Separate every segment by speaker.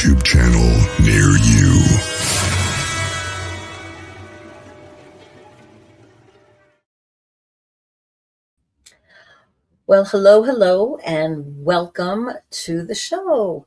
Speaker 1: YouTube channel near you.
Speaker 2: Well, hello, and welcome to the show.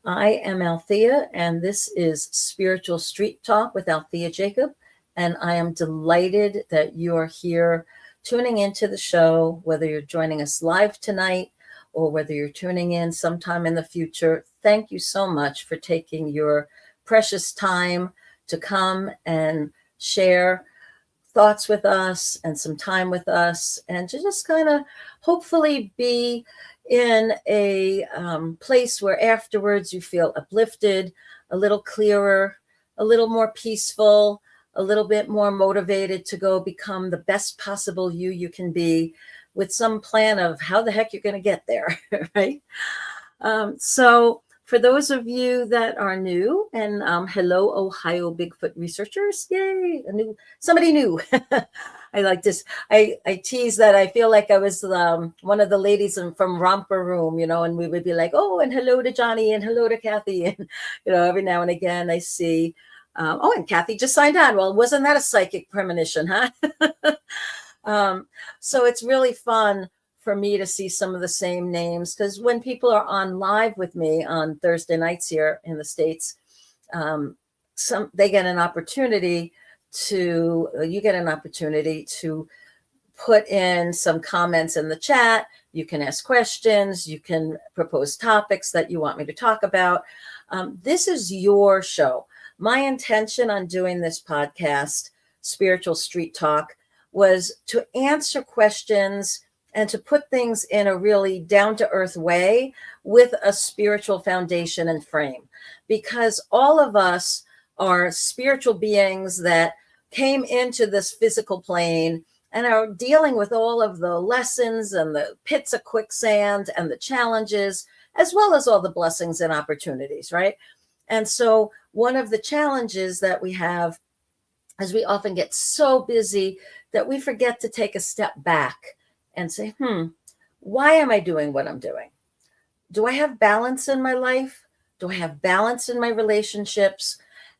Speaker 2: I am Althea, and this is Spiritual Street Talk with Althea Jacob, and I am delighted that you are here tuning into the show, whether you're joining us live tonight or whether you're tuning in sometime in the future. Thank you so much for taking your precious time to come and share thoughts with us and some time with us, and to just kind of hopefully be in a place where afterwards you feel uplifted, a little clearer, a little more peaceful, a little bit more motivated to go become the best possible you can be, with some plan of how the heck you're going to get there, right? So for those of you that are new, and hello, Ohio Bigfoot researchers, yay, somebody new. I like this. I tease that I feel like I was one of the ladies from Romper Room, and we would be like, oh, and hello to Johnny and hello to Kathy. And, every now and again I see, and Kathy just signed on. Well, wasn't that a psychic premonition, huh? So it's really fun for me to see some of the same names, because when people are on live with me on Thursday nights here in the States, they get an opportunity you get an opportunity to put in some comments in the chat. You can ask questions. You can propose topics that you want me to talk about. This is your show. My intention on doing this podcast, Spiritual Street Talk, was to answer questions and to put things in a really down-to-earth way with a spiritual foundation and frame, because all of us are spiritual beings that came into this physical plane and are dealing with all of the lessons and the pits of quicksand and the challenges, as well as all the blessings and opportunities, right? And so one of the challenges that we have is we often get so busy that we forget to take a step back and say, why am I doing what I'm doing? Do I have balance in my life? Do I have balance in my relationships?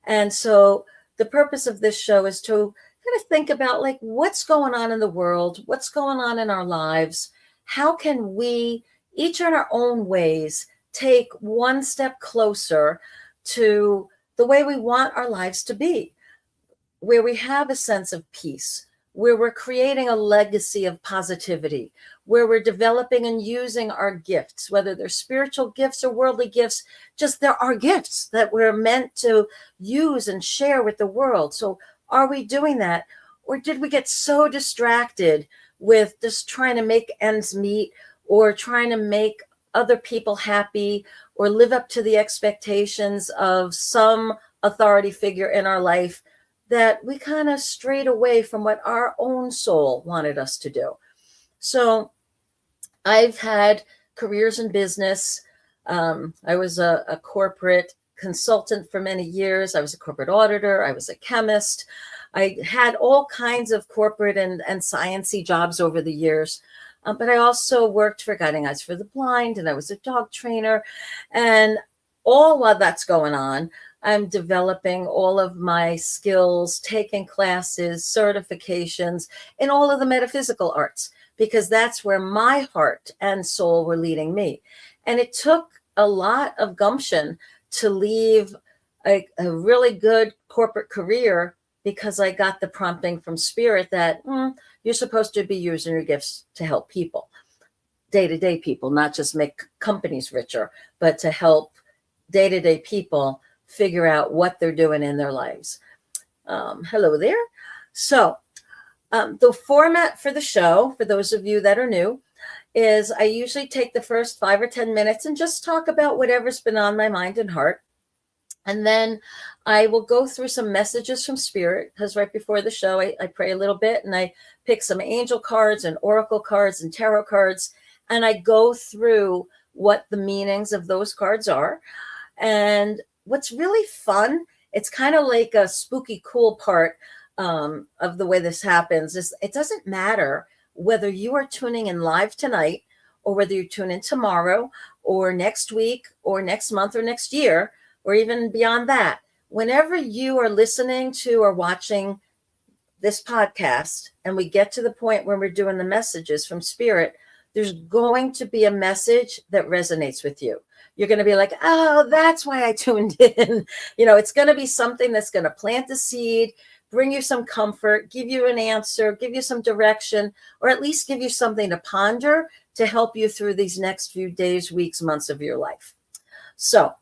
Speaker 2: And so the purpose of this show is to kind of think about, like, what's going on in the world? What's going on in our lives? How can we, each in our own ways, take one step closer to the way we want our lives to be, where we have a sense of peace, where we're creating a legacy of positivity, where we're developing and using our gifts, whether they're spiritual gifts or worldly gifts, just there are gifts that we're meant to use and share with the world. So are we doing that? Or did we get so distracted with just trying to make ends meet, or trying to make other people happy, or live up to the expectations of some authority figure in our life, that we kind of strayed away from what our own soul wanted us to do? So I've had careers in business. I was a corporate consultant for many years. I was a corporate auditor. I was a chemist. I had all kinds of corporate and sciencey jobs over the years. But I also worked for Guiding Eyes for the Blind, and I was a dog trainer. And all while that's going on, I'm developing all of my skills, taking classes, certifications in all of the metaphysical arts, because that's where my heart and soul were leading me. And it took a lot of gumption to leave a really good corporate career, because I got the prompting from Spirit that you're supposed to be using your gifts to help people, day-to-day people, not just make companies richer, but to help day-to-day people figure out what they're doing in their lives. Hello there. So the format for the show, for those of you that are new, is I usually take the first 5 or 10 minutes and just talk about whatever's been on my mind and heart. And then I will go through some messages from Spirit, because right before the show, I pray a little bit, and I pick some angel cards and oracle cards and tarot cards, and I go through what the meanings of those cards are. And what's really fun, it's kind of like a spooky, cool part of the way this happens, is it doesn't matter whether you are tuning in live tonight, or whether you tune in tomorrow, or next week, or next month, or next year. or even beyond that, whenever you are listening to or watching this podcast and we get to the point where we're doing the messages from spirit, there's going to be a message that resonates with you. You're going to be like, oh, that's why I tuned in. It's going to be something that's going to plant the seed, bring you some comfort, give you an answer, give you some direction, or at least give you something to ponder to help you through these next few days, weeks, months of your life. So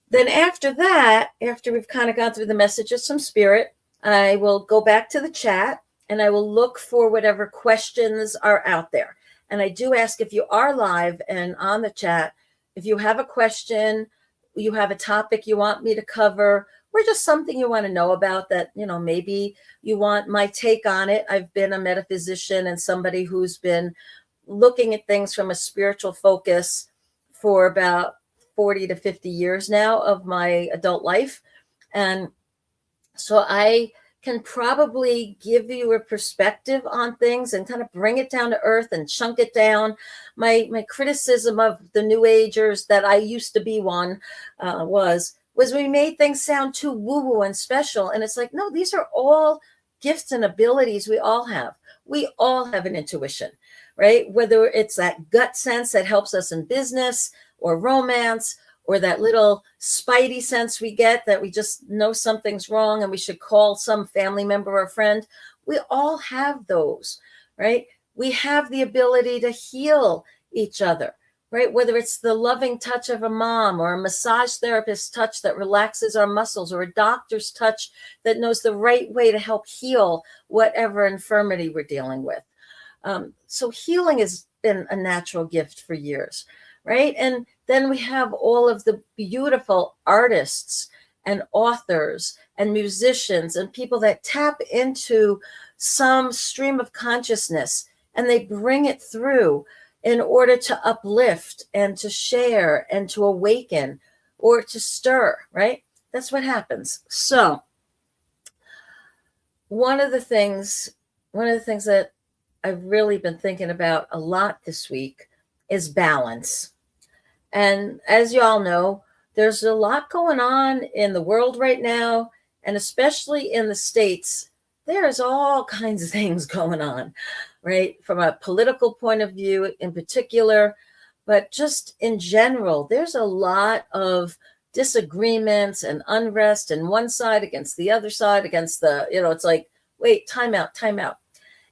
Speaker 2: then after that, after we've kind of gone through the messages from spirit, I will go back to the chat and I will look for whatever questions are out there. And I do ask, if you are live and on the chat, if you have a question, you have a topic you want me to cover, or just something you want to know about that, maybe you want my take on it. I've been a metaphysician and somebody who's been looking at things from a spiritual focus for about 40 to 50 years now of my adult life. And so I can probably give you a perspective on things and kind of bring it down to earth and chunk it down. My criticism of the New Agers that I used to be one was we made things sound too woo-woo and special. And it's like, no, these are all gifts and abilities we all have. We all have an intuition, right? Whether it's that gut sense that helps us in business or romance, or that little spidey sense we get that we just know something's wrong and we should call some family member or friend. We all have those, right? We have the ability to heal each other, right? Whether it's the loving touch of a mom or a massage therapist's touch that relaxes our muscles, or a doctor's touch that knows the right way to help heal whatever infirmity we're dealing with. So healing has been a natural gift for years, right? And then we have all of the beautiful artists and authors and musicians and people that tap into some stream of consciousness and they bring it through in order to uplift and to share and to awaken or to stir, right? That's what happens. So one of the things that I've really been thinking about a lot this week is balance. And as you all know, there's a lot going on in the world right now, and especially in the States, there's all kinds of things going on, right? From a political point of view in particular, but just in general, there's a lot of disagreements and unrest, and one side against the other side against it's like, wait, time out.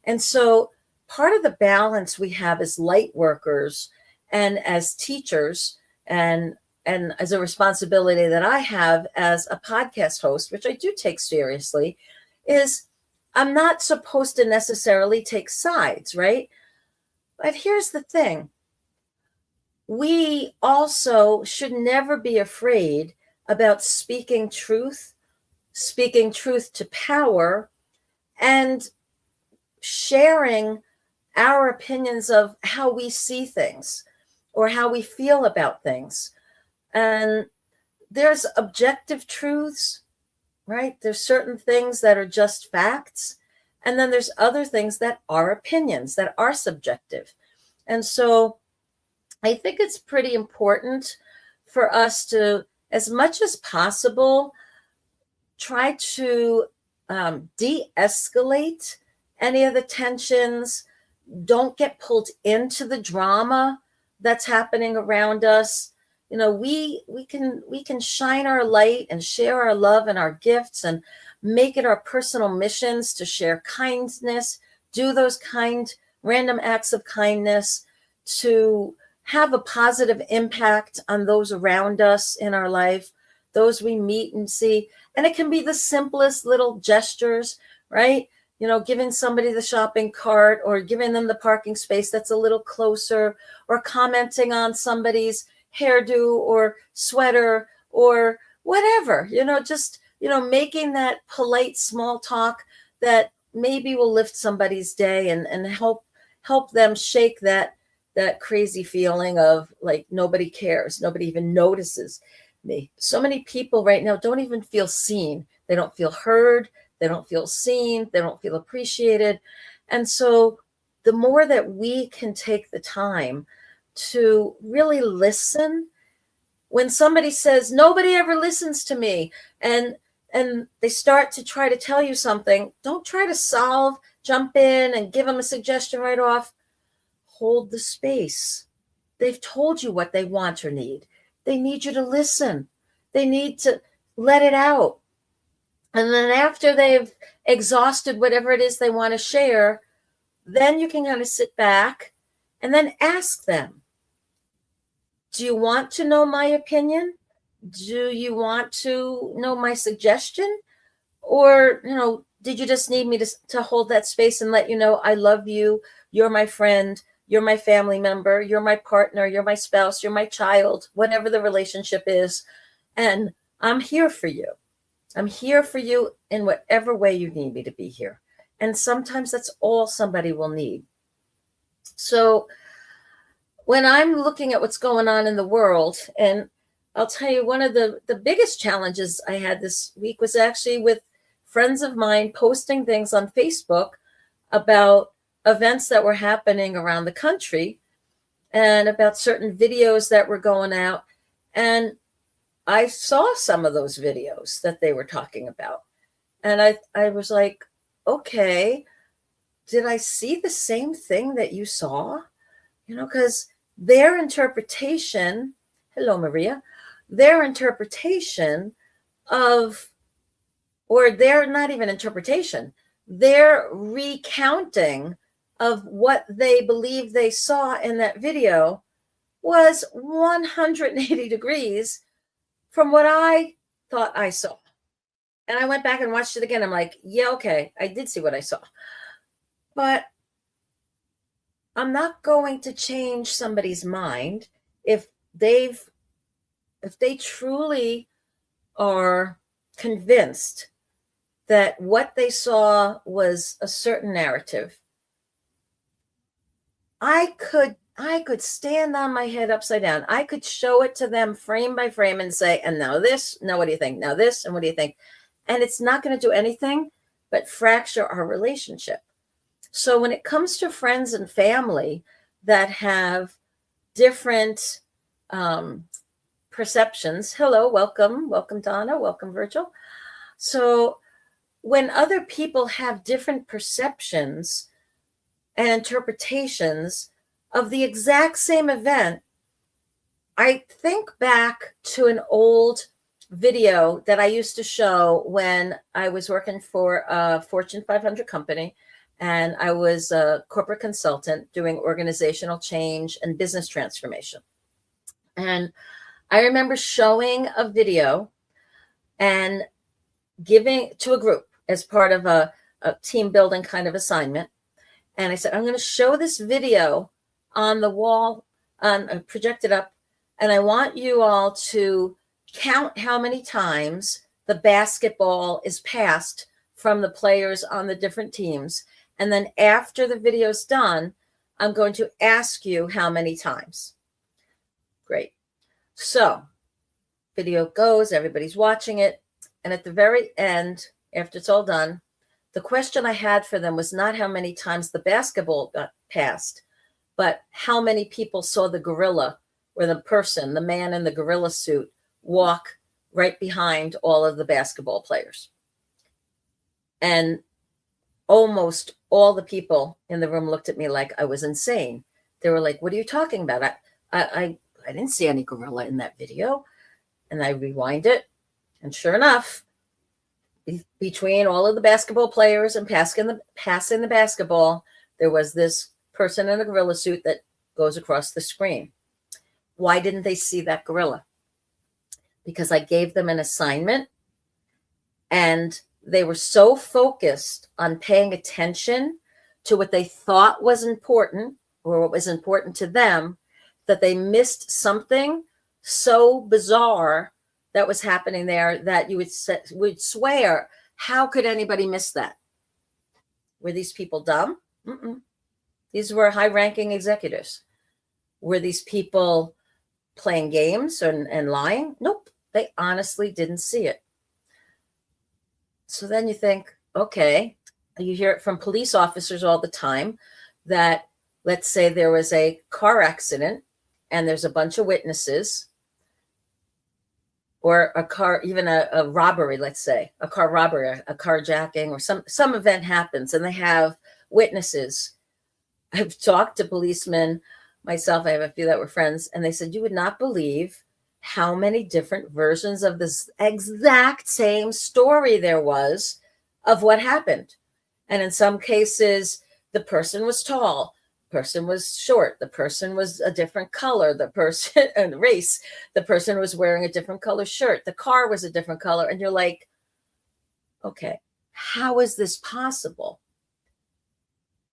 Speaker 2: And so part of the balance we have as light workers and as teachers, and as a responsibility that I have as a podcast host, which I do take seriously, is I'm not supposed to necessarily take sides, right? But here's the thing. We also should never be afraid about speaking truth to power, and sharing our opinions of how we see things or how we feel about things. And there's objective truths, right? There's certain things that are just facts. And then there's other things that are opinions, that are subjective. And so I think it's pretty important for us to, as much as possible, try to de-escalate any of the tensions. Don't get pulled into the drama that's happening around us. We can shine our light and share our love and our gifts and make it our personal missions to share kindness, do those random acts of kindness, to have a positive impact on those around us in our life, those we meet and see. And it can be the simplest little gestures, right? Giving somebody the shopping cart, or giving them the parking space that's a little closer, or commenting on somebody's hairdo or sweater or whatever, making that polite small talk that maybe will lift somebody's day and help them shake that crazy feeling of like, nobody cares. Nobody even notices me. So many people right now don't even feel seen. They don't feel heard. They don't feel seen. They don't feel appreciated. And so the more that we can take the time to really listen when somebody says, nobody ever listens to me, and they start to try to tell you something, don't try to jump in and give them a suggestion right off. Hold the space. They've told you what they want or need. They need you to listen. They need to let it out. And then after they've exhausted whatever it is they want to share, then you can kind of sit back and then ask them, do you want to know my opinion? Do you want to know my suggestion? Or, did you just need me to hold that space and let you know I love you, you're my friend, you're my family member, you're my partner, you're my spouse, you're my child, whatever the relationship is, and I'm here for you. I'm here for you in whatever way you need me to be here. And sometimes that's all somebody will need. So when I'm looking at what's going on in the world, and I'll tell you, one of the biggest challenges I had this week was actually with friends of mine posting things on Facebook about events that were happening around the country and about certain videos that were going out. And I saw some of those videos that they were talking about. And I was like, okay, did I see the same thing that you saw? Because their interpretation, hello, Maria, their interpretation of, or their not even interpretation, their recounting of what they believe they saw in that video was 180 degrees from what I thought I saw. And I went back and watched it again. I'm like, yeah, okay, I did see what I saw. But I'm not going to change somebody's mind if they truly are convinced that what they saw was a certain narrative. I could stand on my head upside down. I could show it to them frame by frame and say, and now this, now what do you think? Now this, and what do you think? And it's not going to do anything but fracture our relationship. So when it comes to friends and family that have different perceptions, hello, welcome, Donna, welcome, Virgil. So when other people have different perceptions and interpretations of the exact same event, I think back to an old video that I used to show when I was working for a Fortune 500 company, and I was a corporate consultant doing organizational change and business transformation. And I remember showing a video and giving to a group as part of a team building kind of assignment. And I said, I'm going to show this video on the wall, projected up, and I want you all to count how many times the basketball is passed from the players on the different teams. And then after the video's done, I'm going to ask you how many times. Great. So video goes, everybody's watching it. And at the very end, after it's all done, the question I had for them was not how many times the basketball got passed, but how many people saw the gorilla or the person, the man in the gorilla suit, walk right behind all of the basketball players. And almost all the people in the room looked at me like I was insane. They were like, what are you talking about? I didn't see any gorilla in that video. And I rewind it. And sure enough, between all of the basketball players and passing the basketball, there was this person in a gorilla suit that goes across the screen. Why didn't they see that gorilla? Because I gave them an assignment, and they were so focused on paying attention to what they thought was important or what was important to them that they missed something so bizarre that was happening there that you would swear, how could anybody miss that? Were these people dumb? Mm-mm. These were high-ranking executives. Were these people playing games and lying? Nope. They honestly didn't see it. So then you think, okay, you hear it from police officers all the time that, let's say there was a car accident and there's a bunch of witnesses. or a car, even a robbery, let's say a car robbery, a carjacking, or some event happens and they have witnesses. I've talked to policemen myself. I have a few that were friends, and they said, you would not believe how many different versions of this exact same story there was of what happened. And in some cases, the person was tall, the person was short, the person was a different color, the person and race, the person was wearing a different color shirt, the car was a different color. And you're like, okay, how is this possible?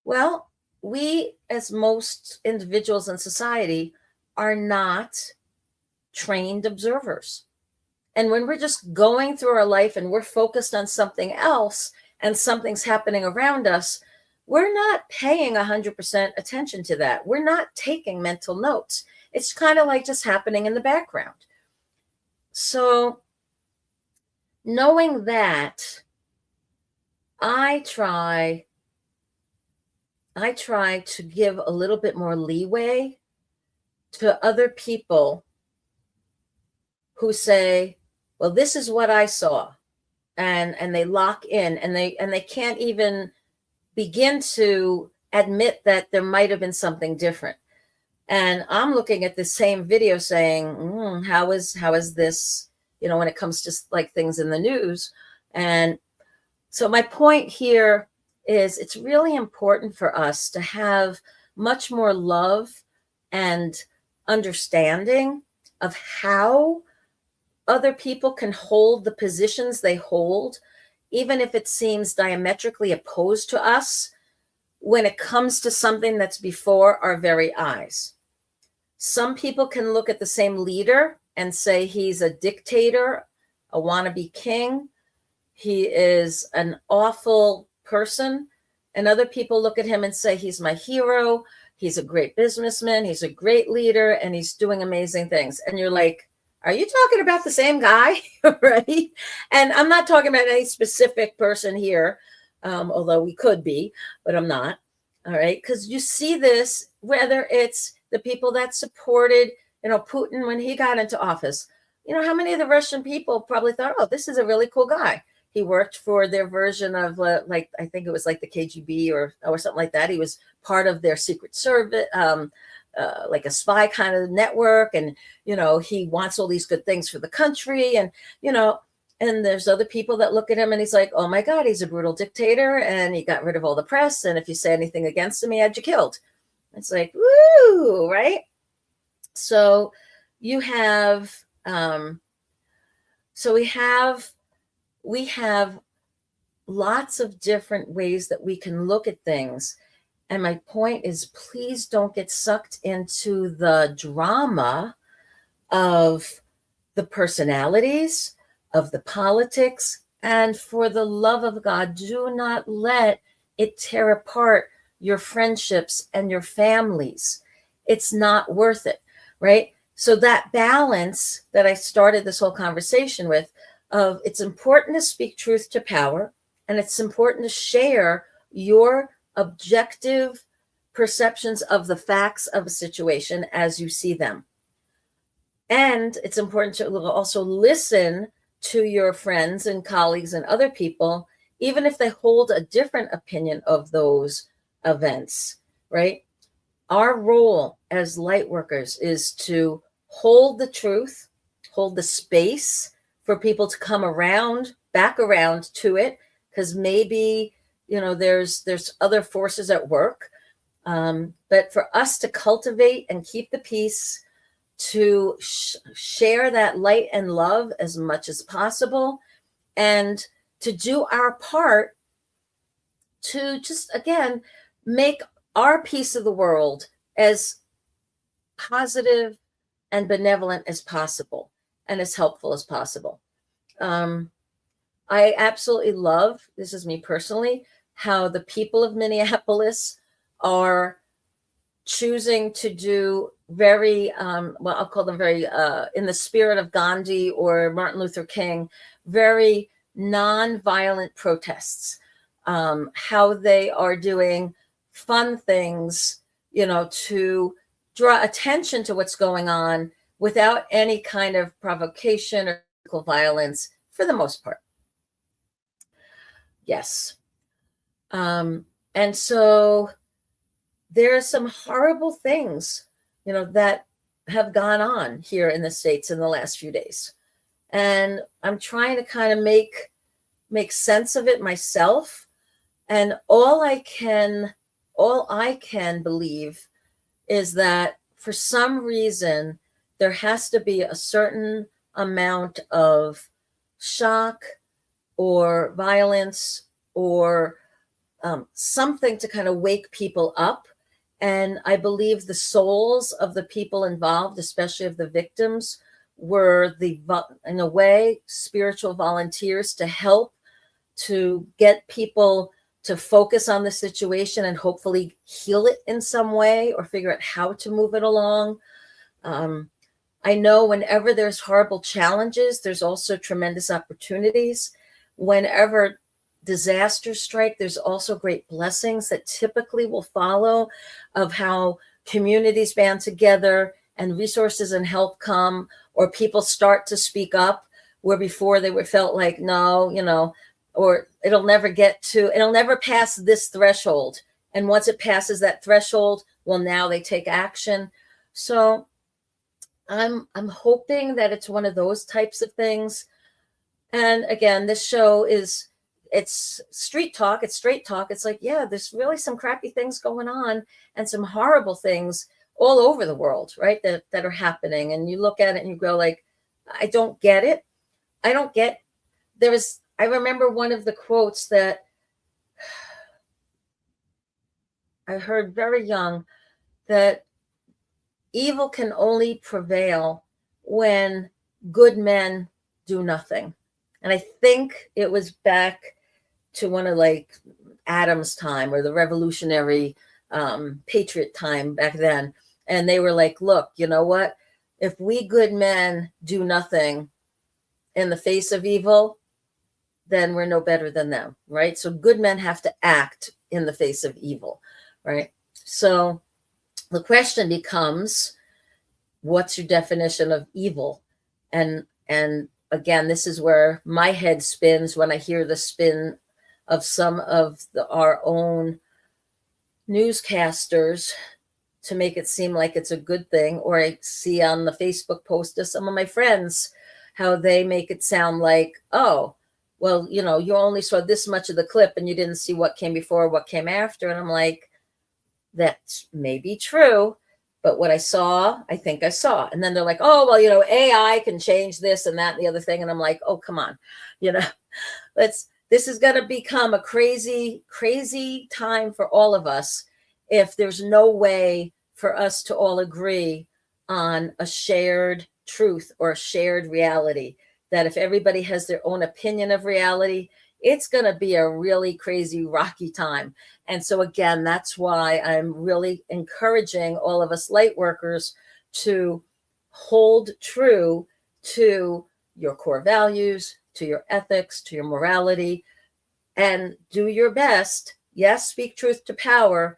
Speaker 2: Well, we, as most individuals in society, are not trained observers. And when we're just going through our life and we're focused on something else and something's happening around us, we're not paying 100% attention to that. We're not taking mental notes. It's kind of like just happening in the background. So knowing that, I try to give a little bit more leeway to other people who say, well, this is what I saw. And they lock in, and they can't even begin to admit that there might have been something different. And I'm looking at the same video saying, how is this, when it comes to like things in the news. And so my point here is it's really important for us to have much more love and understanding of how other people can hold the positions they hold, even if it seems diametrically opposed to us, when it comes to something that's before our very eyes. Some people can look at the same leader and say he's a dictator, a wannabe king, he is an awful person, and other people look at him and say he's my hero, he's a great businessman, he's a great leader, and he's doing amazing things. And you're like, are you talking about the same guy? Right? And I'm not talking about any specific person here, although we could be, but I'm not. All right. Because you see this, whether it's the people that supported, Putin when he got into office. How many of the Russian people probably thought, oh, this is a really cool guy. He worked for their version of I think it was like the KGB or something like that. He was part of their secret service, like a spy kind of network. And, he wants all these good things for the country. And, and there's other people that look at him and he's like, oh my God, he's a brutal dictator. And he got rid of all the press. And if you say anything against him, he had you killed. It's like, woo, right? So you have, we have lots of different ways that we can look at things. And my point is, please don't get sucked into the drama of the personalities, of the politics. And for the love of God, do not let it tear apart your friendships and your families. It's not worth it, right? So that balance that I started this whole conversation with, of it's important to speak truth to power, and it's important to share your objective perceptions of the facts of a situation as you see them. And it's important to also listen to your friends and colleagues and other people, even if they hold a different opinion of those events, right? Our role as light workers is to hold the truth, hold the space for people to come back around to it, because maybe, there's other forces at work. But for us to cultivate and keep the peace, to share that light and love as much as possible, and to do our part to just, again, make our piece of the world as positive and benevolent as possible and as helpful as possible. I absolutely love, this is me personally, how the people of Minneapolis are choosing to do very, I'll call them very, in the spirit of Gandhi or Martin Luther King, very nonviolent protests. How they are doing fun things, to draw attention to what's going on without any kind of provocation or violence for the most part. Yes. And so there are some horrible things, that have gone on here in the States in the last few days. And I'm trying to kind of make sense of it myself. And all I can believe is that for some reason, there has to be a certain amount of shock or violence or something to kind of wake people up. And I believe the souls of the people involved, especially of the victims, were in a way, spiritual volunteers to help to get people to focus on the situation and hopefully heal it in some way or figure out how to move it along. I know whenever there's horrible challenges, there's also tremendous opportunities. Whenever disasters strike, there's also great blessings that typically will follow of how communities band together and resources and help come, or people start to speak up where before they would felt like, no, or it'll never pass this threshold. And once it passes that threshold, well, now they take action. So I'm hoping that it's one of those types of things. And again, this show it's street talk, it's straight talk. It's like, yeah, there's really some crappy things going on and some horrible things all over the world, right? That are happening. And you look at it and you go like, I don't get it. I remember one of the quotes that I heard very young, that evil can only prevail when good men do nothing. And I think it was back to one of like Adam's time or the revolutionary patriot time back then. And they were like, look, you know what? If we good men do nothing in the face of evil, then we're no better than them, right? So good men have to act in the face of evil, right? So the question becomes, what's your definition of evil? And again, this is where my head spins when I hear the spin of some of our own newscasters to make it seem like it's a good thing. Or I see on the Facebook post of some of my friends how they make it sound like, oh, well, you only saw this much of the clip and you didn't see what came before, what came after. And I'm like, that's maybe true, but what I saw, I think I saw. And then they're like, oh, well, AI can change this and that and the other thing. And I'm like, oh, come on, this is going to become a crazy, crazy time for all of us if there's no way for us to all agree on a shared truth or a shared reality. That if everybody has their own opinion of reality, it's going to be a really crazy, rocky time. And so again, that's why I'm really encouraging all of us light workers to hold true to your core values, to your ethics, to your morality, and do your best. Yes, speak truth to power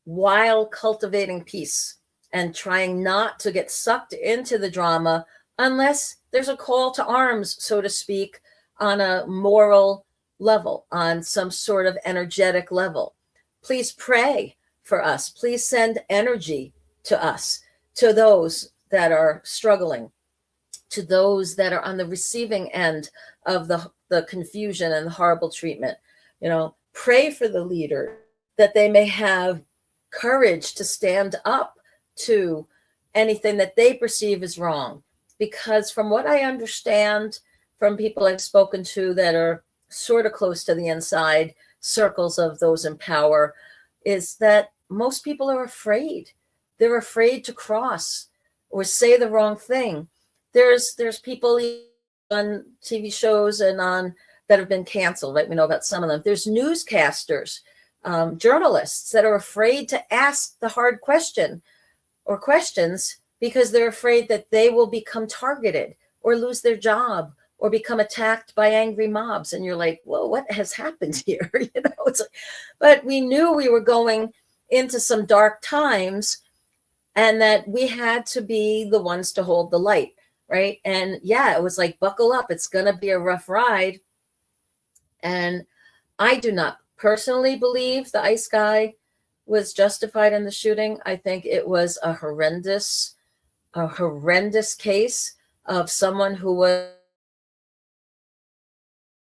Speaker 2: while cultivating peace and trying not to get sucked into the drama unless there's a call to arms, so to speak, on a moral level, on some sort of energetic level. Please pray for us. Please send energy to us, to those that are struggling, to those that are on the receiving end of the confusion and the horrible treatment. Pray for the leader that they may have courage to stand up to anything that they perceive as wrong. Because from what I understand from people I've spoken to that are sort of close to the inside circles of those in power, is that most people are afraid. They're afraid to cross or say the wrong thing. There's people on TV shows and that have been canceled, right? We know about some of them. There's newscasters, journalists that are afraid to ask the hard question or questions because they're afraid that they will become targeted or lose their job or become attacked by angry mobs. And you're like, whoa, what has happened here? It's like, but we knew we were going into some dark times and that we had to be the ones to hold the light. right? And yeah, it was like, buckle up, it's going to be a rough ride. And I do not personally believe the ice guy was justified in the shooting. I think it was a horrendous case of someone who was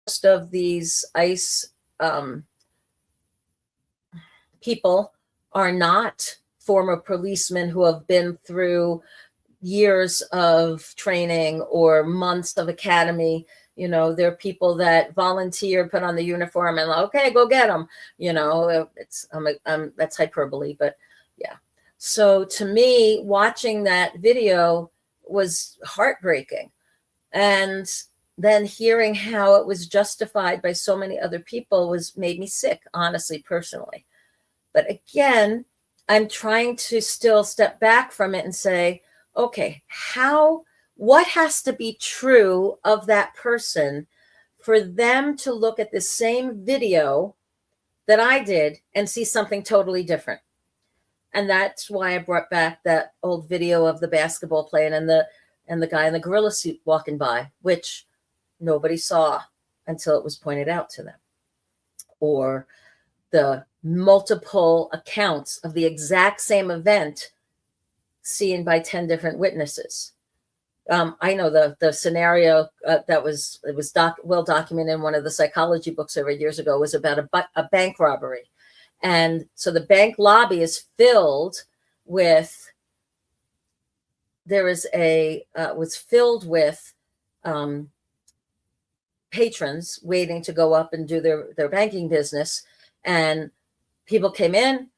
Speaker 2: most of these ice people are not former policemen who have been through years of training or months of academy. You know, they're people that volunteer, put on the uniform, and okay, go get them. You know, it's that's hyperbole, but yeah. So to me, watching that video was heartbreaking, and then hearing how it was justified by so many other people made me sick, honestly, personally. But again, I'm trying to still step back from it and say, okay, what has to be true of that person for them to look at the same video that I did and see something totally different? And that's why I brought back that old video of the basketball player and the guy in the gorilla suit walking by, which nobody saw until it was pointed out to them. Or the multiple accounts of the exact same event seen by 10 different witnesses. I know the scenario that was well documented in one of the psychology books I read years ago was about a bank robbery. And so the bank lobby is filled with, was filled with patrons waiting to go up and do their banking business. And people came in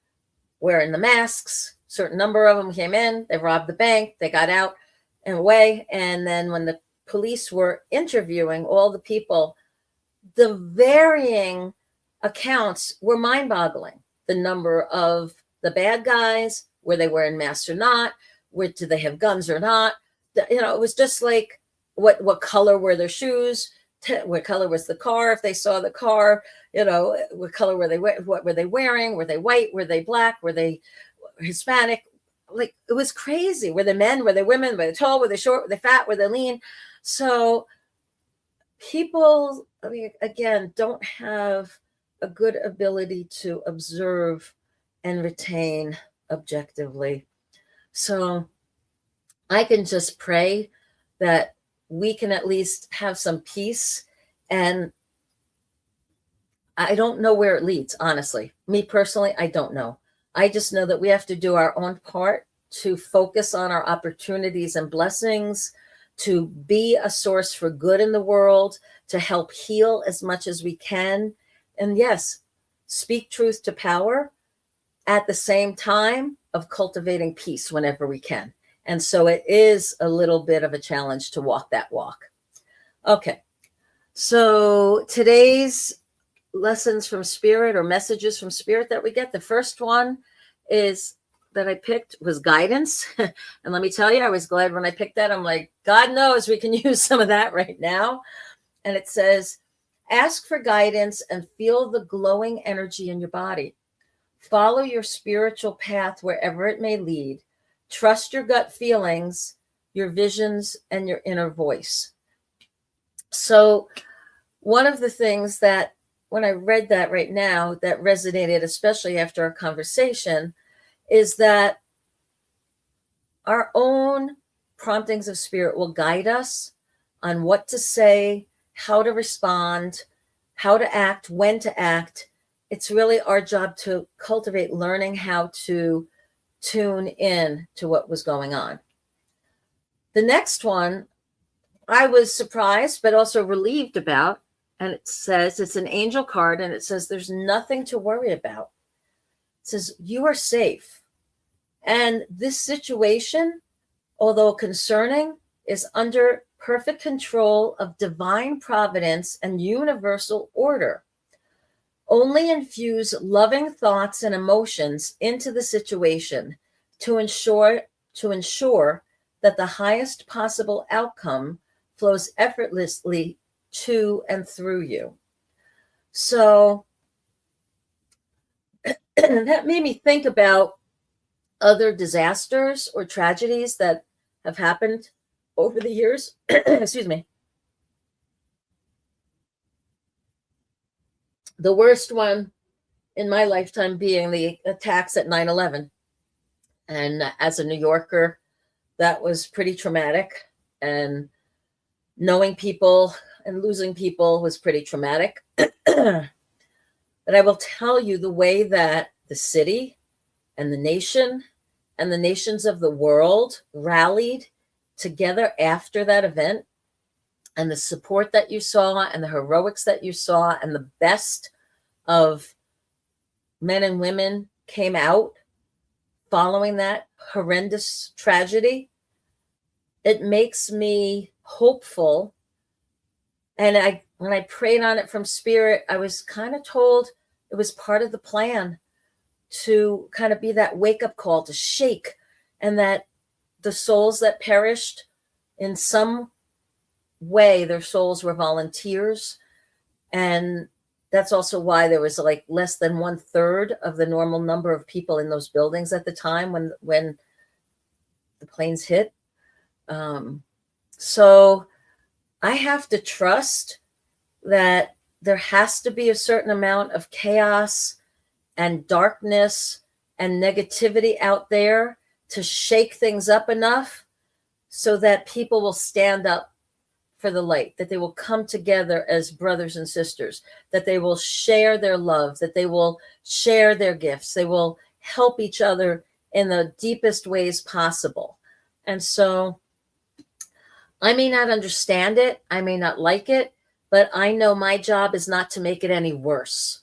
Speaker 2: wearing the masks. Certain number of them came in, they robbed the bank, they got out and away. And then when the police were interviewing all the people, the varying accounts were mind-boggling. The number of the bad guys, were they wearing masks or not, did they have guns or not? You know, it was just like, what color were their shoes? What color was the car? If they saw the car, you know, what color were they? What were they wearing? Were they white? Were they black? Were they Hispanic? Like, it was crazy. Were they men? Were they women? Were they tall? Were they short? Were they fat? Were they lean? So people, I mean, again, don't have a good ability to observe and retain objectively. So I can just pray that we can at least have some peace. And I don't know where it leads, honestly. Me personally, I don't know. I just know that we have to do our own part to focus on our opportunities and blessings, to be a source for good in the world, to help heal as much as we can. And yes, speak truth to power at the same time of cultivating peace whenever we can. And so it is a little bit of a challenge to walk that walk. Okay. So today's lessons from spirit, or messages from spirit that we get, the first one is that I picked was guidance. And let me tell you, I was glad when I picked that. I'm like, God knows we can use some of that right now. And it says, ask for guidance and feel the glowing energy in your body. Follow your spiritual path wherever it may lead. Trust your gut feelings, your visions, and your inner voice. So one of the things that when I read that right now that resonated, especially after our conversation, is that our own promptings of spirit will guide us on what to say, how to respond, how to act, when to act. It's really our job to cultivate learning how to tune in to what was going on. The next one, I was surprised, but also relieved about. And it says, it's an angel card, and it says, there's nothing to worry about. It says, you are safe. And this situation, although concerning, is under perfect control of divine providence and universal order. Only infuse loving thoughts and emotions into the situation to ensure that the highest possible outcome flows effortlessly to and through you. So that made me think about other disasters or tragedies that have happened over the years. Excuse me. The worst one in my lifetime being the attacks at 9/11. And as a New Yorker, that was pretty traumatic. And knowing people and losing people was pretty traumatic. But I will tell you the way that the city and the nation and the nations of the world rallied together after that event, and the support that you saw and the heroics that you saw and the best of men and women came out following that horrendous tragedy, it makes me hopeful. And when I prayed on it from spirit, I was kind of told it was part of the plan to kind of be that wake-up call, to shake, and that the souls that perished, in some way, their souls were volunteers. And that's also why there was like less than 1/3 of the normal number of people in those buildings at the time when the planes hit. So I have to trust that there has to be a certain amount of chaos and darkness and negativity out there to shake things up enough so that people will stand up for the light, that they will come together as brothers and sisters, that they will share their love, that they will share their gifts, they will help each other in the deepest ways possible. And so I may not understand it, I may not like it, but I know my job is not to make it any worse,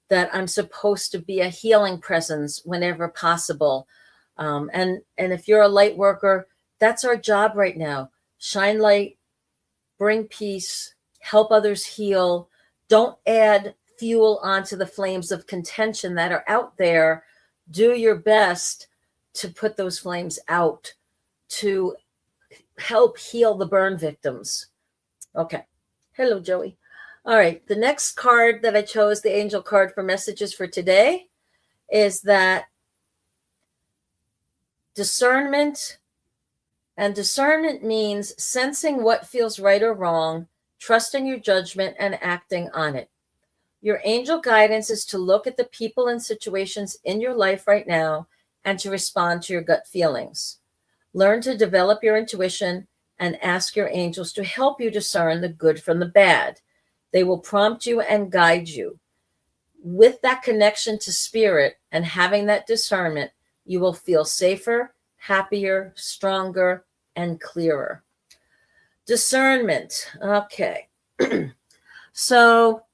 Speaker 2: that I'm supposed to be a healing presence whenever possible. And if you're a light worker, that's our job right now. Shine light, bring peace, help others heal. Don't add fuel onto the flames of contention that are out there. Do your best to put those flames out, to help heal the burn victims. Okay. Hello, Joey. All right. The next card that I chose, the angel card for messages for today, is that discernment. And discernment means sensing what feels right or wrong, trusting your judgment, and acting on it. Your angel guidance is to look at the people and situations in your life right now and to respond to your gut feelings. Learn to develop your intuition and ask your angels to help you discern the good from the bad. They will prompt you and guide you. With that connection to spirit and having that discernment, you will feel safer, happier, stronger, and clearer. Discernment. Okay. So,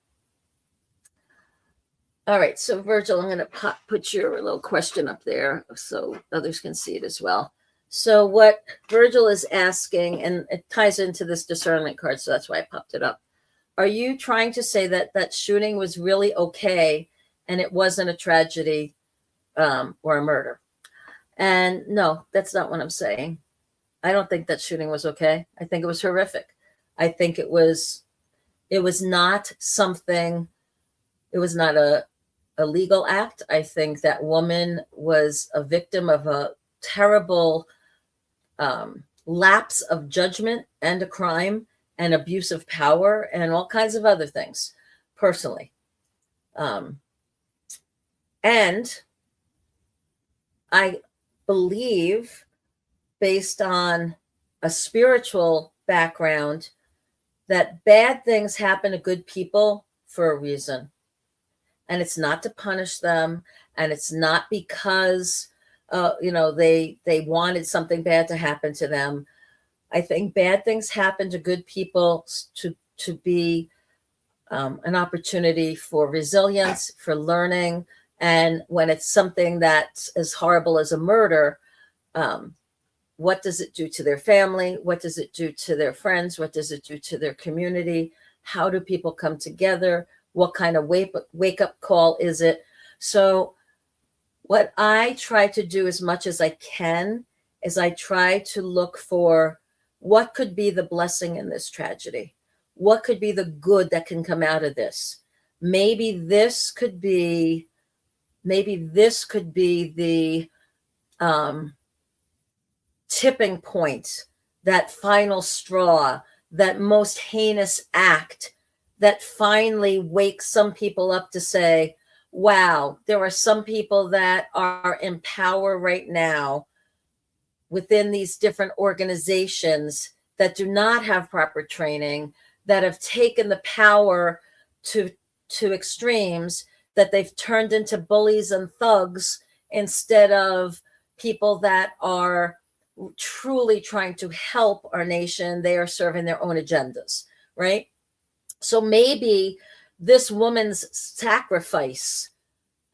Speaker 2: all right. So, Virgil, I'm going to put your little question up there so others can see it as well. So, what Virgil is asking, and it ties into this discernment card, so that's why I popped it up. Are you trying to say that that shooting was really okay and it wasn't a tragedy or a murder? And no, that's not what I'm saying. I don't think that shooting was okay. I think it was horrific. I think it was not something, it was not a legal act. I think that woman was a victim of a terrible lapse of judgment and a crime and abuse of power and all kinds of other things, personally. And I believe, based on a spiritual background, that bad things happen to good people for a reason. And it's not to punish them. And it's not because, they wanted something bad to happen to them. I think bad things happen to good people to be an opportunity for resilience, for learning. And when it's something that's as horrible as a murder, what does it do to their family? What does it do to their friends? What does it do to their community? How do people come together? What kind of wake-up call is it? So what I try to do as much as I can is I try to look for what could be the blessing in this tragedy. What could be the good that can come out of this? Maybe this could be the tipping point that final straw, that most heinous act that finally wakes some people up to say, wow, there are some people that are in power right now within these different organizations that do not have proper training, that have taken the power to extremes, that they've turned into bullies and thugs instead of people that are truly trying to help our nation. They are serving their own agendas, right? So maybe this woman's sacrifice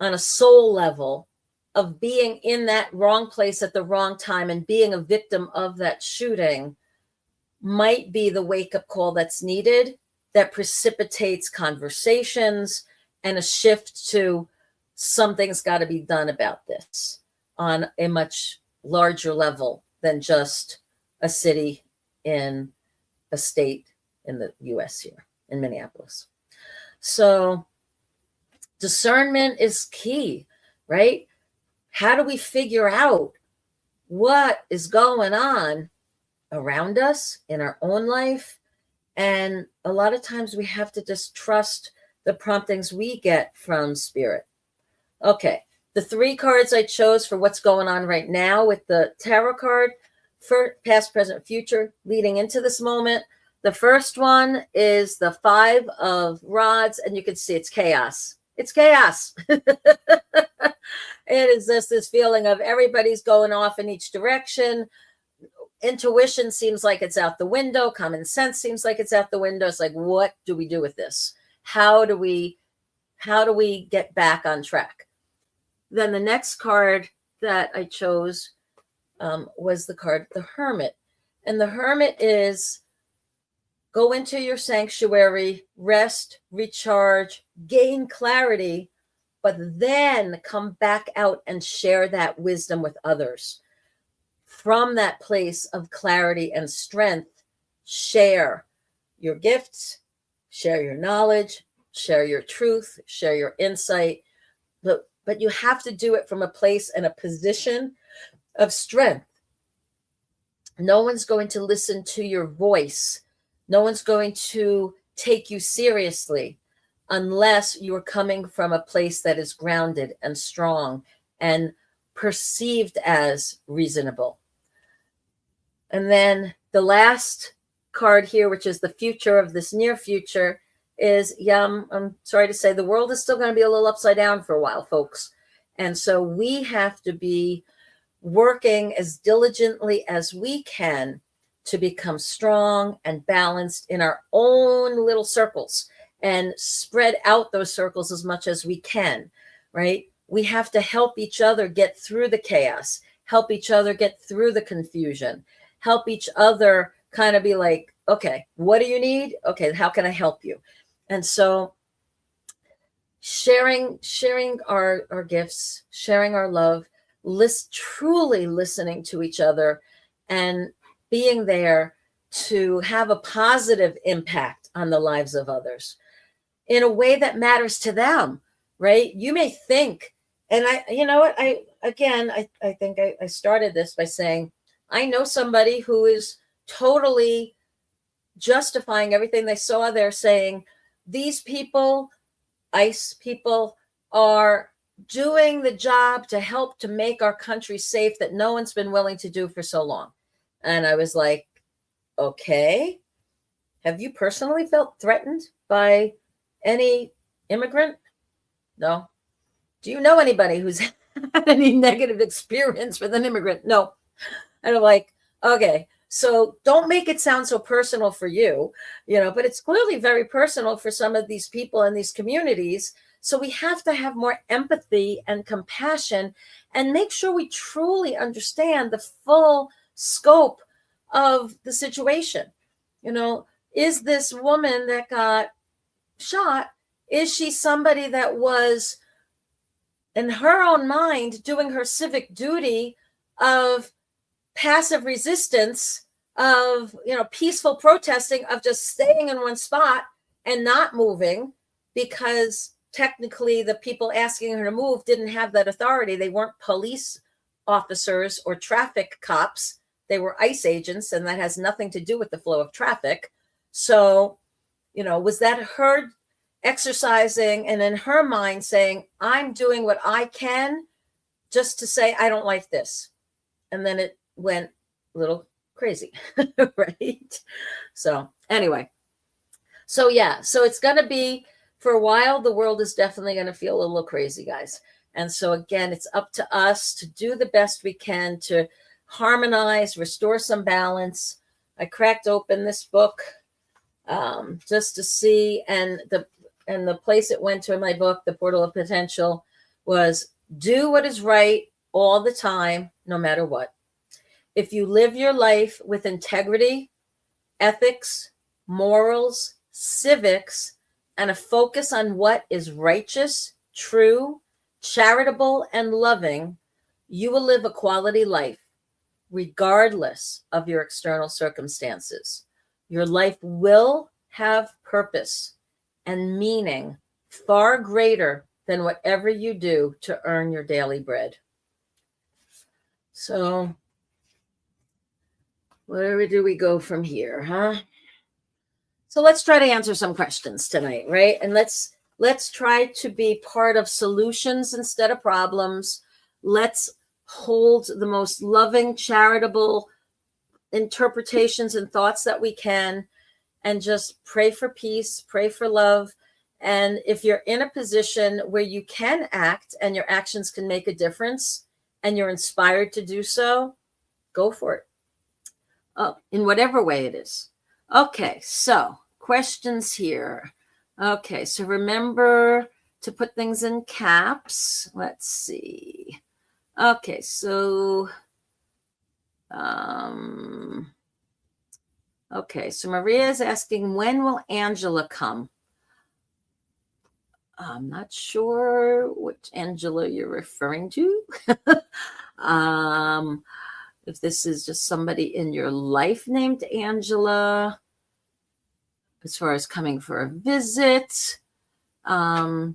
Speaker 2: on a soul level of being in that wrong place at the wrong time and being a victim of that shooting might be the wake-up call that's needed, that precipitates conversations and a shift to something's got to be done about this on a much larger level than just a city in a state in the US here in Minneapolis. So discernment is key, right? How do we figure out what is going on around us in our own life? And a lot of times we have to just trust the promptings we get from spirit. Okay, the 3 cards I chose for what's going on right now with the tarot card for past, present, future, leading into this moment. The first one is the 5 of Rods, and you can see it's chaos. It's chaos. It is just this feeling of everybody's going off in each direction. Intuition seems like it's out the window. Common sense seems like it's out the window. It's like, what do we do with this? How do we get back on track? Then the next card that I chose was the card, the Hermit. And the Hermit is go into your sanctuary, rest, recharge, gain clarity, but then come back out and share that wisdom with others. From that place of clarity and strength, share your gifts, share your knowledge, share your truth, share your insight. But you have to do it from a place and a position of strength. No one's going to listen to your voice. No one's going to take you seriously unless you're coming from a place that is grounded and strong and perceived as reasonable. And then the last card here, which is the future of this near future, is, I'm sorry to say, the world is still going to be a little upside down for a while, folks. And so we have to be working as diligently as we can to become strong and balanced in our own little circles and spread out those circles as much as we can, right? We have to help each other get through the chaos, help each other get through the confusion, help each other kind of be like, okay, what do you need? Okay, how can I help you? And so sharing our gifts, sharing our love, truly listening to each other and being there to have a positive impact on the lives of others in a way that matters to them, right? You may think, and I think I started this by saying, I know somebody who is totally justifying everything they saw there, saying, these people, ICE people, are doing the job to help to make our country safe that no one's been willing to do for so long. And I was like, okay, have you personally felt threatened by any immigrant? No. Do you know anybody who's had any negative experience with an immigrant? No. And I'm like, okay, so don't make it sound so personal for you, but it's clearly very personal for some of these people in these communities. So we have to have more empathy and compassion and make sure we truly understand the full scope of the situation. Is this woman that got shot, is she somebody that was in her own mind doing her civic duty of passive resistance, of peaceful protesting, of just staying in one spot and not moving because technically the people asking her to move didn't have that authority? They weren't police officers or traffic cops. they were ICE agents, and that has nothing to do with the flow of traffic. So, was that her exercising and in her mind saying, I'm doing what I can just to say, I don't like this. And then it went a little crazy, right? So anyway, so it's going to be, for a while, the world is definitely going to feel a little crazy, guys. And so again, it's up to us to do the best we can to harmonize, restore some balance. I cracked open this book just to see, and the place it went to in my book, The Portal of Potential, was do what is right all the time, no matter what. If you live your life with integrity, ethics, morals, civics, and a focus on what is righteous, true, charitable, and loving, you will live a quality life, regardless of your external circumstances. Your life will have purpose and meaning far greater than whatever you do to earn your daily bread. So, where do we go from here, huh? So let's try to answer some questions tonight, right? And let's try to be part of solutions instead of problems. Let's hold the most loving, charitable interpretations and thoughts that we can, and just pray for peace, pray for love. And if you're in a position where you can act and your actions can make a difference and you're inspired to do so, go for it. In whatever way it is. Okay, so questions here. Okay, so remember to put things in caps. Let's see. Okay, so so Maria is asking, when will Angela come? I'm not sure which Angela you're referring to. If this is just somebody in your life named Angela, as far as coming for a visit. I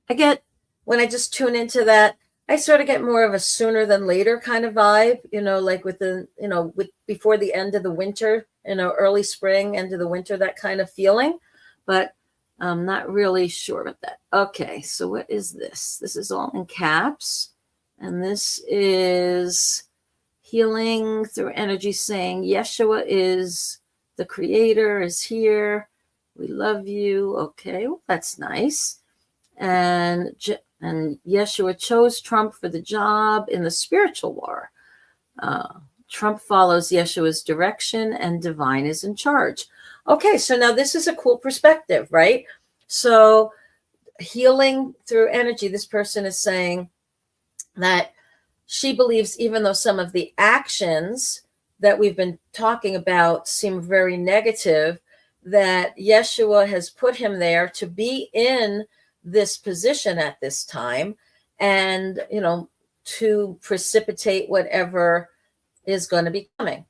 Speaker 2: get, when I just tune into that, I sort of get more of a sooner than later kind of vibe, like before the end of the winter, early spring, end of the winter, that kind of feeling. But I'm not really sure about that. Okay, so what is this? This is all in caps. And this is healing through energy, saying Yeshua is the creator, is here. We love you. Okay, well, that's nice. And Yeshua chose Trump for the job in the spiritual war. Trump follows Yeshua's direction and divine is in charge. Okay, so now this is a cool perspective, right? So healing through energy, this person is saying that she believes, even though some of the actions that we've been talking about seem very negative, that Yeshua has put him there to be in this position at this time and, to precipitate whatever is going to be coming,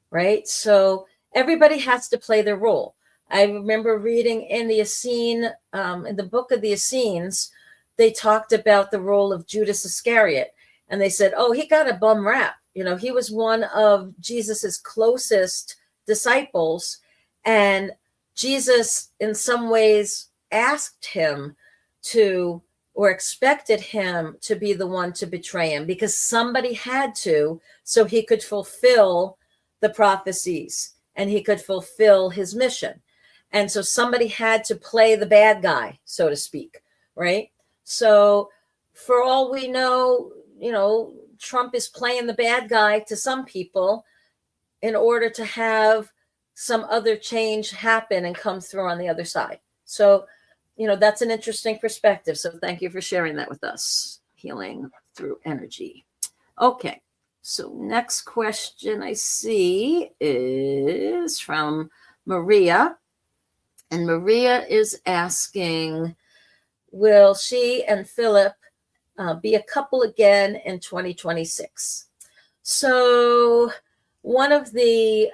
Speaker 2: right? So everybody has to play their role. I remember reading in the Essene, in the book of the Essenes, they talked about the role of Judas Iscariot. And they said, oh, he got a bum rap. He was one of Jesus's closest disciples. And Jesus, in some ways, asked him to, or expected him to be the one to betray him, because somebody had to, so he could fulfill the prophecies and he could fulfill his mission. And so somebody had to play the bad guy, so to speak, right? So for all we know, Trump is playing the bad guy to some people in order to have some other change happen and come through on the other side. So, that's an interesting perspective. So thank you for sharing that with us. Healing through energy. Okay. So next question I see is from Maria. And Maria is asking, will she and Philip be a couple again in 2026? So one of the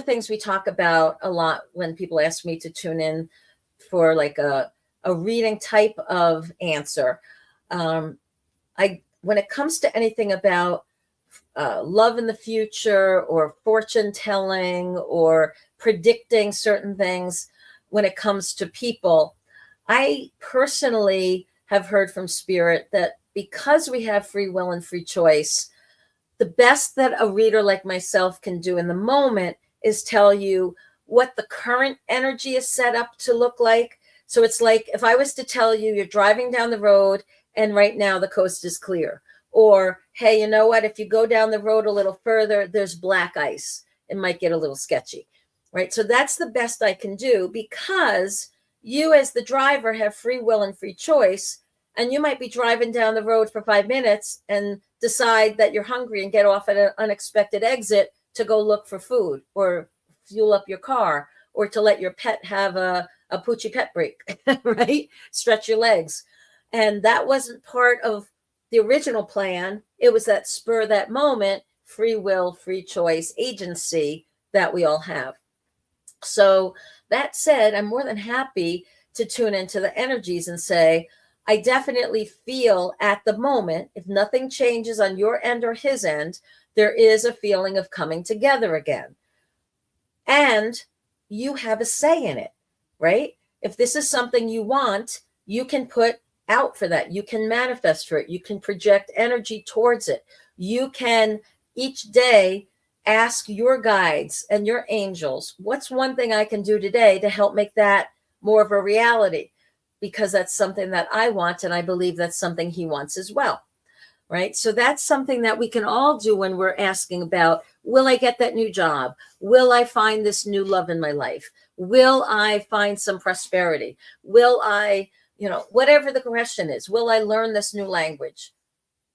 Speaker 2: things we talk about a lot when people ask me to tune in for like a reading type of answer, When it comes to anything about love in the future or fortune telling or predicting certain things, when it comes to people, I personally have heard from spirit that because we have free will and free choice, the best that a reader like myself can do in the moment is tell you what the current energy is set up to look like. So it's like if I was to tell you you're driving down the road and right now the coast is clear, or hey, you know what, if you go down the road a little further, there's black ice, it might get a little sketchy, right? So that's the best I can do, because you as the driver have free will and free choice, and you might be driving down the road for 5 minutes and decide that you're hungry and get off at an unexpected exit to go look for food or fuel up your car, or to let your pet have a poochie pet break, right? Stretch your legs. And that wasn't part of the original plan. It was that spur, that moment, free will, free choice, agency that we all have. So that said, I'm more than happy to tune into the energies and say, I definitely feel at the moment, if nothing changes on your end or his end, there is a feeling of coming together again. And you have a say in it, right? If this is something you want, you can put out for that. You can manifest for it. You can project energy towards it. You can each day ask your guides and your angels, what's one thing I can do today to help make that more of a reality? Because that's something that I want, and I believe that's something he wants as well, right? So that's something that we can all do when we're asking about, will I get that new job? Will I find this new love in my life? Will I find some prosperity? Will I, whatever the question is, will I learn this new language?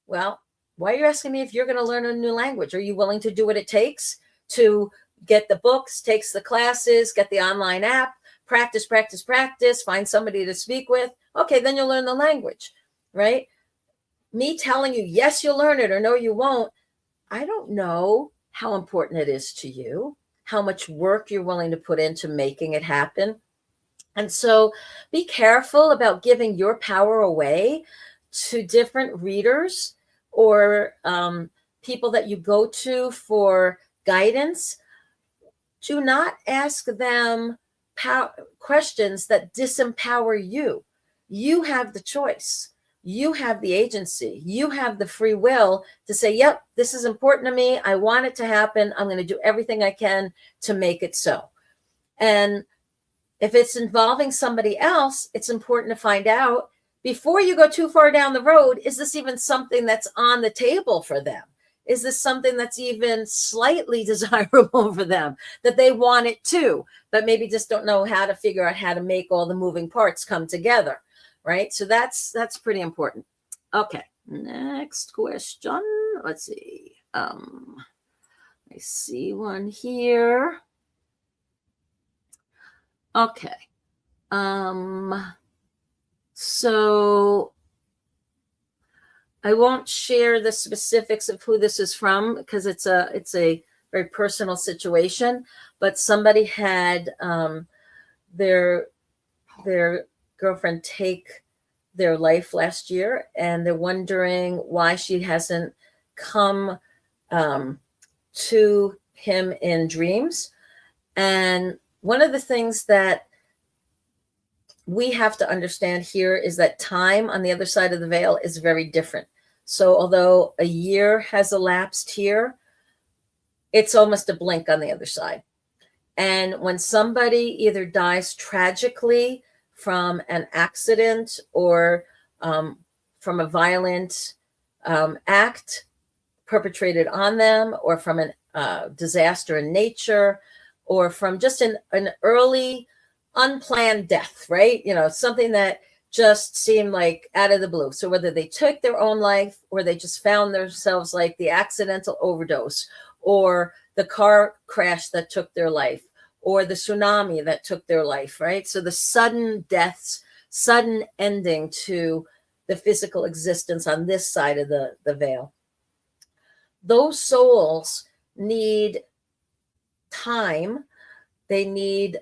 Speaker 2: Well, why are you asking me if you're going to learn a new language? Are you willing to do what it takes to get the books, takes the classes, get the online app, practice, find somebody to speak with? Okay, then you'll learn the language, right? Me telling you, yes, you'll learn it, or no, you won't, I don't know how important it is to you, how much work you're willing to put into making it happen. And so be careful about giving your power away to different readers or people that you go to for guidance. Do not ask them questions that disempower you. You have the choice. You have the agency. You have the free will to say, yep, this is important to me. I want it to happen. I'm going to do everything I can to make it so. And if it's involving somebody else, it's important to find out before you go too far down the road, is this even something that's on the table for them? Is this something that's even slightly desirable for them, that they want it too, but maybe just don't know how to figure out how to make all the moving parts come together, right? So that's pretty important. Okay, next question. Let's see. I see one here. Okay. So I won't share the specifics of who this is from because it's a very personal situation, but somebody had their girlfriend take their life last year, and they're wondering why she hasn't come to him in dreams. And one of the things that we have to understand here is that time on the other side of the veil is very different. So although a year has elapsed here, it's almost a blink on the other side. And when somebody either dies tragically from an accident or from a violent act perpetrated on them, or from a disaster in nature, or from just an early unplanned death, right? Something that just seemed like out of the blue. So whether they took their own life or they just found themselves like the accidental overdose, or the car crash that took their life, or the tsunami that took their life, right? So the sudden deaths, sudden ending to the physical existence on this side of the veil. Those souls need time. They need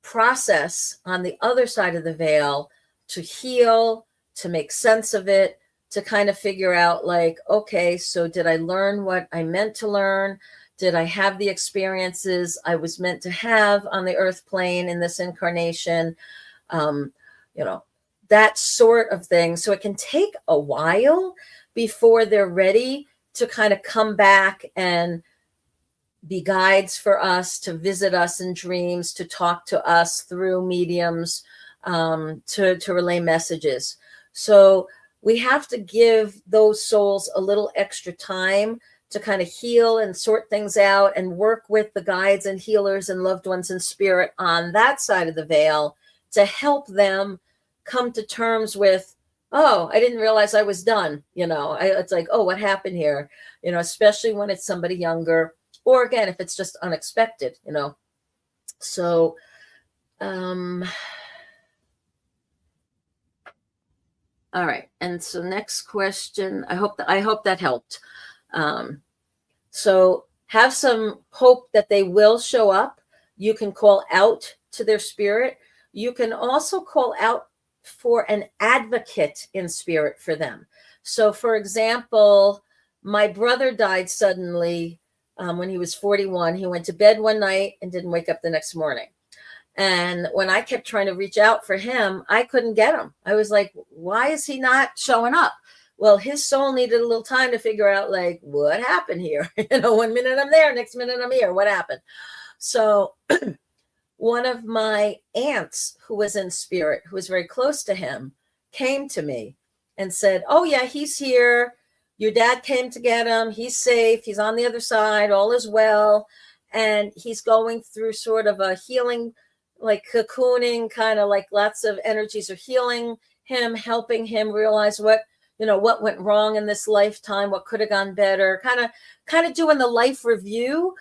Speaker 2: process on the other side of the veil to heal, to make sense of it, to kind of figure out like, okay, so did I learn what I meant to learn? Did I have the experiences I was meant to have on the earth plane in this incarnation? You know, that sort of thing. So it can take a while before they're ready to kind of come back and be guides for us, to visit us in dreams, to talk to us through mediums, to relay messages. So we have to give those souls a little extra time to kind of heal and sort things out and work with the guides and healers and loved ones in spirit on that side of the veil to help them come to terms with, oh, I didn't realize I was done. It's like, oh, what happened here? Especially when it's somebody younger, or again, if it's just unexpected, So, all right. And so next question, I hope that helped. So have some hope that they will show up. You can call out to their spirit. You can also call out for an advocate in spirit for them. So for example, my brother died suddenly when he was 41. He went to bed one night and didn't wake up the next morning. And when I kept trying to reach out for him, I couldn't get him. I was like, why is he not showing up? Well, his soul needed a little time to figure out, like, what happened here? 1 minute I'm there, next minute I'm here. What happened? So one of my aunts who was in spirit, who was very close to him, came to me and said, oh, yeah, he's here. Your dad came to get him. He's safe. He's on the other side. All is well. And he's going through sort of a healing, like cocooning, kind of like lots of energies are healing him, helping him realize what went wrong in this lifetime, what could have gone better, kind of doing the life review,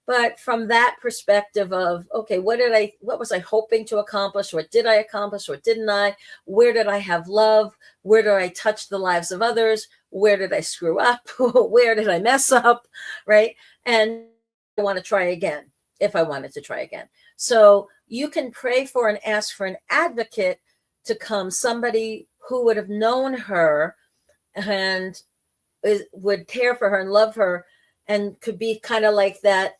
Speaker 2: but from that perspective of, okay, what was I hoping to accomplish? What did I accomplish? What didn't I? Where did I have love? Where did I touch the lives of others? Where did I screw up? Where did I mess up? Right. And I want to try again if I wanted to try again. So you can pray for and ask for an advocate to come, somebody who would have known her and would care for her and love her and could be kind of like that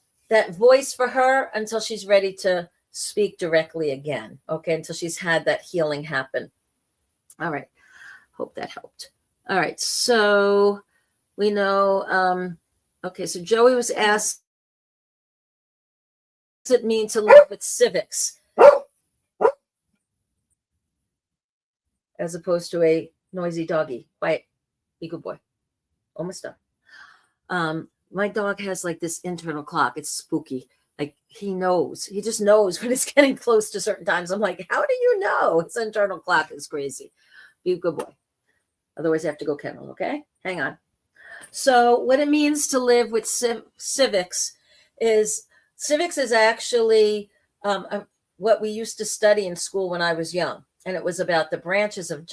Speaker 2: voice for her until she's ready to speak directly again. Okay. Until she's had that healing happen. All right. Hope that helped. All right. So we know, okay. So Joey was asked, what does it mean to live with civics as opposed to a noisy doggy? Quiet. Be good boy. Almost done. My dog has like this internal clock. It's spooky. Like he just knows when it's getting close to certain times. I'm like, how do you know? His internal clock is crazy. Be a good boy. Otherwise I have to go kennel. Okay. Hang on. So what it means to live with civics is actually what we used to study in school when I was young. And it was about the branches of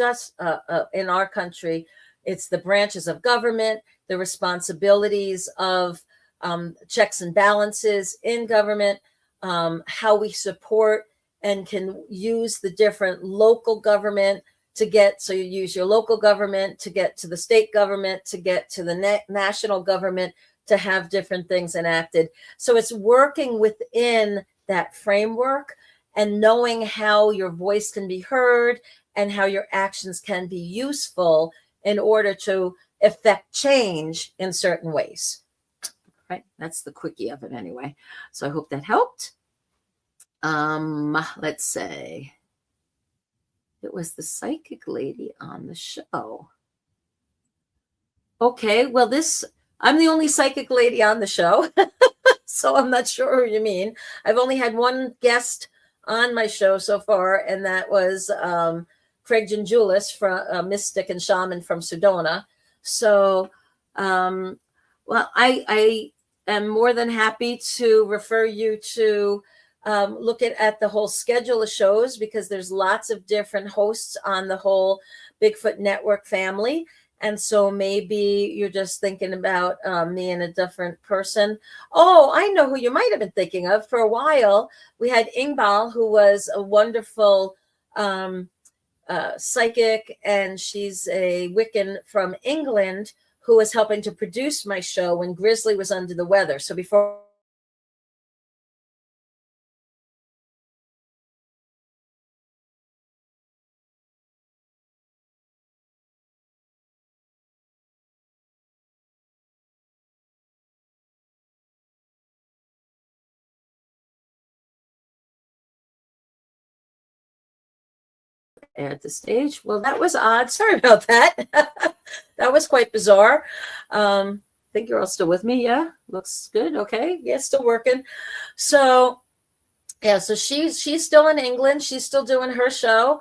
Speaker 2: in our country. It's the branches of government, the responsibilities of checks and balances in government, how we support and can use the different local government to get, so you use your local government to get to the state government, to get to the national government, to have different things enacted. So it's working within that framework and knowing how your voice can be heard and how your actions can be useful in order to affect change in certain ways. Right? That's the quickie of it anyway. So I hope that helped. Let's say it was the psychic lady on the show. Okay, well, I'm the only psychic lady on the show, so I'm not sure who you mean. I've only had one guest on my show so far, and that was Craig Gingulis, from a mystic and shaman from Sedona. So, well, I am more than happy to refer you to look at the whole schedule of shows, because there's lots of different hosts on the whole Bigfoot Network family. And so maybe you're just thinking about me and a different person. Oh, I know who you might have been thinking of. For a while, we had Ingbal, who was a wonderful psychic, and she's a Wiccan from England who was helping to produce my show when Grizzly was under the weather. So before at the stage. Well, that was odd. Sorry about that. That was quite bizarre. I think you're all still with me. Yeah, looks good. Okay, yeah, still working. So yeah, so she's still in England. She's still doing her show.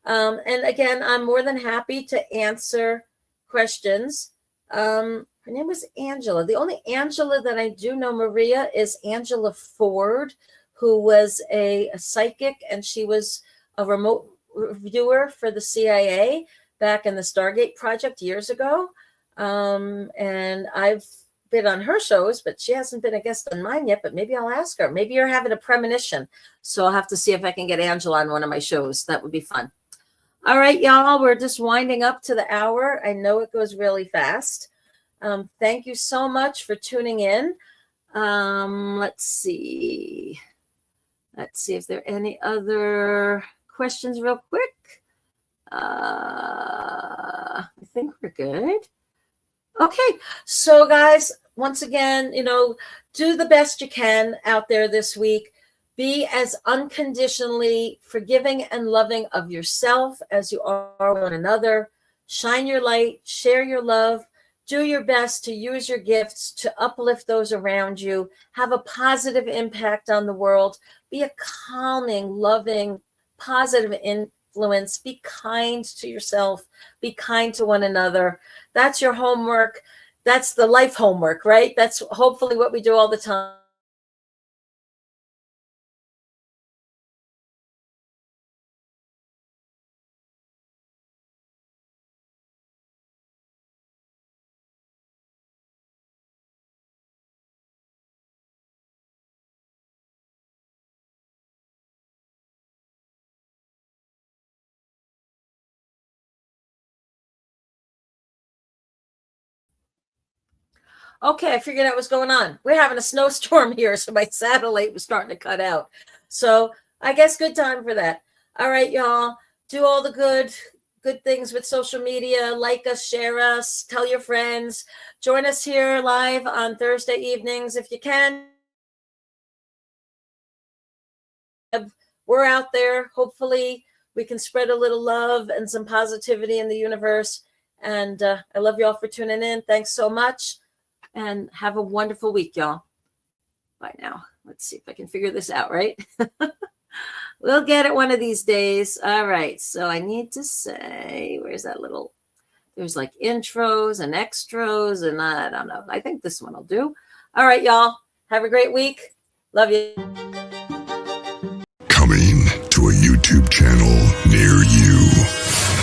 Speaker 2: And again, I'm more than happy to answer questions. Her name was Angela. The only Angela that I do know, Maria, is Angela Ford, who was a psychic, and she was a remote reviewer for the CIA back in the Stargate project years ago. And I've been on her shows, but she hasn't been a guest on mine yet, but maybe I'll ask her. Maybe you're having a premonition. So I'll have to see if I can get Angela on one of my shows. That would be fun. All right, y'all, we're just winding up to the hour. I know it goes really fast. Thank you so much for tuning in. Let's see if there are any other questions real quick. I think we're good. Okay, so guys, once again, do the best you can out there this week. Be as unconditionally forgiving and loving of yourself as you are one another. Shine your light, share your love, do your best to use your gifts to uplift those around you, have a positive impact on the world, be a calming, loving, positive influence, be kind to yourself, be kind to one another. That's your homework. That's the life homework, right? That's hopefully what we do all the time. Okay, I figured out what's going on. We're having a snowstorm here, so my satellite was starting to cut out. So I guess good time for that. All right, y'all. Do all the good things with social media. Like us, share us, tell your friends. Join us here live on Thursday evenings if you can. We're out there. Hopefully, we can spread a little love and some positivity in the universe. And I love you all for tuning in. Thanks so much. And have a wonderful week, y'all. Bye now. Let's see if I can figure this out, right? We'll get it one of these days. All right. So I need to say, where's that little, there's like intros and extras, and I don't know. I think this one will do. All right, y'all. Have a great week. Love you.
Speaker 1: Coming to a YouTube channel near you.